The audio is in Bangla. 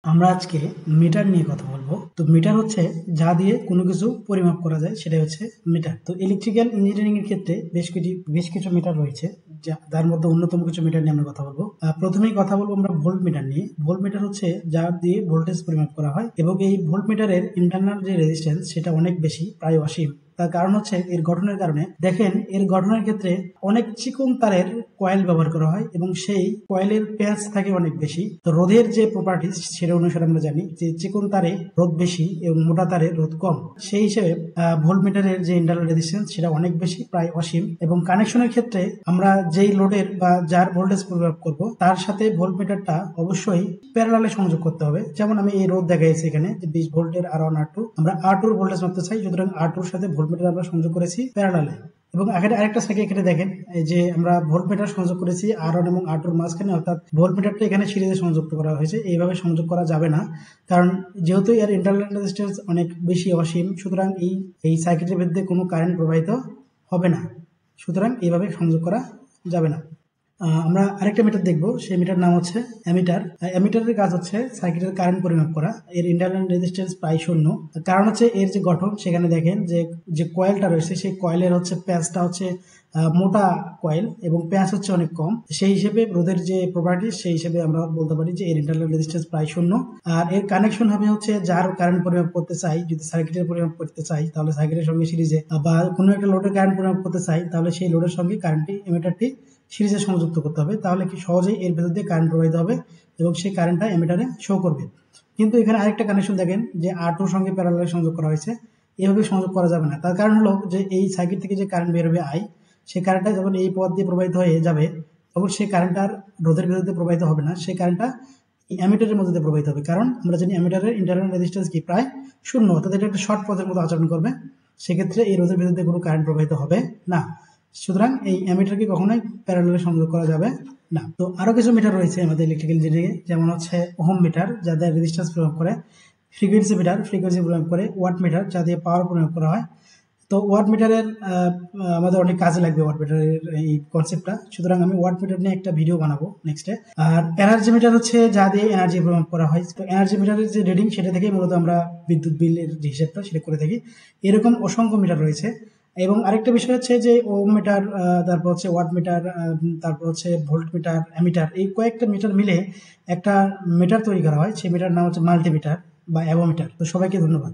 আমরা আজকে মিটার নিয়ে কথা বলবো। তো মিটার হচ্ছে যা দিয়ে কোনো কিছু পরিমাপ করা যায়, সেটাই হচ্ছে মিটার। তো ইলেকট্রিক্যাল ইঞ্জিনিয়ারিং এর ক্ষেত্রে বেশ কিছু মিটার রয়েছে, যার মধ্যে অন্যতম কিছু মিটার নিয়ে আমরা কথা বলবো। প্রথমেই কথা বলবো আমরা ভোল্ট মিটার নিয়ে। ভোল্ট মিটার হচ্ছে যা দিয়ে ভোল্টেজ পরিমাপ করা হয়, এবং এই ভোল্ট মিটারের ইন্টারনাল যে রেজিস্ট্যান্স সেটা অনেক বেশি, প্রায় অসীম। তার কারণ হচ্ছে এর গঠনের কারণে। দেখেন, এর গঠনের ক্ষেত্রে অনেক চিকন তারের কয়েল ব্যবহার করা হয়, এবং সেই কয়েলের প্যাচ থাকে অনেক বেশি। তো রোধের যে প্রপার্টিস সেটা অনুসারে আমরা জানি যে চিকন তারে রোধ বেশি এবং মোটা তারে রোধ কম। সেই হিসেবে ভোল্ট মিটারের যে ইন্টারনাল রেজিস্ট্যান্স সেটা অনেক বেশি, প্রায় অসীম। এবং কানেকশনের ক্ষেত্রে আমরা যেই লোডের বা যার ভোল্টেজ প্রয়োগ করব তার সাথে ভোল্ট মিটারটা অবশ্যই প্যারালালে সংযোগ করতে হবে। যেমন আমি এই রোধ দেখাইছি এখানে যে 20 ভোল্টের R1 R2, আমরা R2 ভোল্টেজ মাপতে চাই, সুতরাং R2 এর সাথে ভোল্ট মিটার আমরা সংযোগ করেছি প্যারালালে। এবং এখানে আরেকটা সাইকেল এখানে দেখেন, এই যে আমরা ভোল্ট মিটার সংযোগ করেছি R1 এবং R2 এর মাঝখানে, অর্থাৎ ভোল্ট মিটারটা এখানে সিরিজে সংযুক্ত করা হয়েছে। এইভাবে সংযোগ করা যাবে না, কারণ যেহেতু এর ইন্টারনাল রেজিস্ট্যান্স অনেক বেশি অসীম, সুতরাং এই সার্কিটের মধ্যে কোনো কারেন্ট প্রবাহিত হবে না, সুতরাং এইভাবে সংযোগ করা যাবে না। আমরা আরেকটা মিটার দেখবো, সেই মিটার নাম হচ্ছে অ্যামিটার। অ্যামিটারের কাজ হচ্ছে সার্কিটের কারেন্ট পরিমাপ করা। এর ইন্টারনাল রেজিস্ট্যান্স প্রায় শূন্য। কারণ হচ্ছে এর যে গঠন, সেখানে দেখেন যে কয়েলটা রয়েছে, সেই কয়েলের হচ্ছে প্যাচটা হচ্ছে মোটা কয়েল, এবং প্যাচ হচ্ছে অনেক কম। সেই হিসেবে রোধের যে প্রপার্টি, সেই হিসেবে আমরা বলতে পারি যে এর ইন্টারনাল রেজিস্ট্যান্স প্রায় শূন্য। আর এর কানেকশন হবে হচ্ছে যার কারেন্ট পরিমাপ করতে চাই, যদি সার্কিটের পরিমাপ করতে চাই তাহলে সার্কিটের সঙ্গে সিরিজে, বা কোনো একটা লোডের কারেন্ট পরিমাপ করতে চাই তাহলে সেই লোডের সঙ্গে কারেন্টটি এমিটারটি সিরিজে সংযুক্ত করতে হবে, তাহলে কি সহজেই এর ভেতর দিয়ে কারেন্ট প্রবাহিত হবে এবং সেই কারেন্টটা এমিটারে শো করবে। কিন্তু এখানে আরেকটা কানেকশন দেখেন যে R2 এর সঙ্গে প্যারালালে সংযোগ করা হয়েছে, এভাবে সংযোগ করা যাবে না। তার কারণ হলো যে এই সার্কিট থেকে যে কারেন্ট বের হবে I, সেই কারেন্টটা যখন এই পথ দিয়ে প্রবাহিত হয়ে যাবে, তখন সেই কারেন্টটা আর রোধের বিরুদ্ধে প্রবাহিত হবে না, সেই কারেন্টটা অ্যামিটারের মধ্যে দিয়ে প্রবাহিত হবে। কারণ আমরা জানি অ্যামিটারের ইন্টারনাল রেজিস্ট্যান্স কি, প্রায় শূন্য, অর্থাৎ এটা একটা শর্ট পথের মতো আচরণ করবে। সেক্ষেত্রে এই রোধের বিরুদ্ধে কোনো কারেন্ট প্রবাহিত হবে না, সুতরাং এই অ্যামিটারকে কখনোই প্যারালালে সংযোগ করা যাবে না। তো আরো কিছু মিটার রয়েছে আমাদের ইলেকট্রিক্যাল ইঞ্জিনিয়ারিং, যেমন হচ্ছে ওহম মিটার, যা দিয়ে রেজিস্ট্যান্স প্রয়োগ করে; ফ্রিকোয়েন্সি মিটার, ফ্রিকোয়েন্সি প্রয়োগ করে; ওয়াট মিটার, যা দিয়ে পাওয়ার প্রয়োগ করা হয়। তো ওয়াট মিটারের আমাদের অনেক কাজে লাগবে ওয়াট মিটারের এই কনসেপ্টটা, সুতরাং আমি ওয়াট মিটার নিয়ে একটা ভিডিও বানাবো নেক্সটে। আর এনার্জি মিটার হচ্ছে যা দিয়ে এনার্জি প্রয়োগ করা হয়। তো এনার্জি মিটারের যে রিডিং, সেটা থেকে মূলত আমরা বিদ্যুৎ বিলের যে হিসাবটা সেটা করে থাকি। এরকম অসংখ্য মিটার রয়েছে। এবং আরেকটা বিষয় হচ্ছে যে ওম মিটার, তারপর হচ্ছে ওয়াট মিটার, তারপর হচ্ছে ভোল্ট মিটার, অ্যামিটার, এই কয়েকটা মিটার মিলে একটা মিটার তৈরি করা হয়। সেই মিটার নাম হচ্ছে মাল্টিমিটার বা অ্যাভোমিটার। তো সবাইকে ধন্যবাদ।